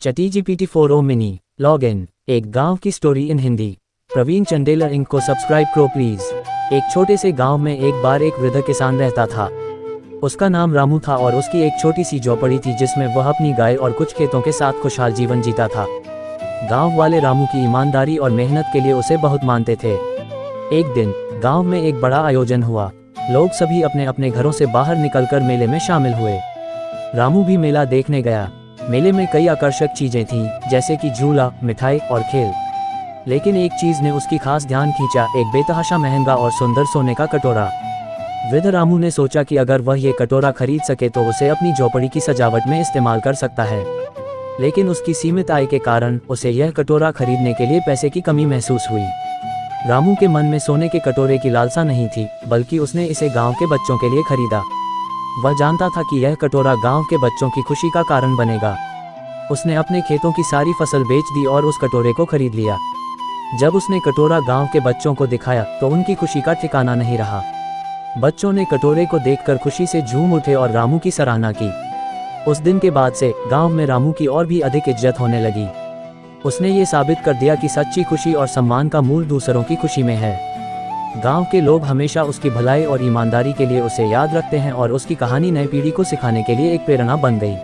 ChatGPT 4o mini log in, एक गांव की स्टोरी इन हिंदी। प्रवीण चंदेलर इंक को सब्सक्राइब करो प्लीज। एक छोटे से गांव में एक बार एक वृद्ध किसान रहता था। उसका नाम रामू था और उसकी एक छोटी सी झोपड़ी थी जिसमें वह अपनी गाय और कुछ खेतों के साथ खुशहाल जीवन जीता था। गांव वाले रामू की ईमानदारी और मेहनत के लिए उसे बहुत मानते थे। एक दिन गांव में एक बड़ा आयोजन हुआ। लोग सभी अपने अपने घरों से बाहर निकलकर मेले में शामिल हुए। रामू भी मेला देखने गया। मेले में कई आकर्षक चीजें थीं, जैसे कि झूला, मिठाई और खेल। लेकिन एक चीज ने उसकी खास ध्यान खींचा, एक बेतहाशा महंगा और सुंदर सोने का कटोरा। वृद्ध रामू ने सोचा कि अगर वह ये कटोरा खरीद सके तो उसे अपनी झोपड़ी की सजावट में इस्तेमाल कर सकता है। लेकिन उसकी सीमित आय के कारण उसे यह कटोरा खरीदने के लिए पैसे की कमी महसूस हुई। रामू के मन में सोने के कटोरे की लालसा नहीं थी, बल्कि उसने इसे गांव के बच्चों के लिए खरीदा। वह जानता था कि यह कटोरा गांव के बच्चों की खुशी का कारण बनेगा। उसने अपने खेतों की सारी फसल बेच दी और उस कटोरे को खरीद लिया। जब उसने कटोरा गांव के बच्चों को दिखाया तो उनकी खुशी का ठिकाना नहीं रहा। बच्चों ने कटोरे को देखकर खुशी से झूम उठे और रामू की सराहना की। उस दिन के बाद से गांव में रामू की और भी अधिक इज्जत होने लगी। उसने ये साबित कर दिया कि सच्ची खुशी और सम्मान का मूल दूसरों की खुशी में है। गांव के लोग हमेशा उसकी भलाई और ईमानदारी के लिए उसे याद रखते हैं और उसकी कहानी नई पीढ़ी को सिखाने के लिए एक प्रेरणा बन गई।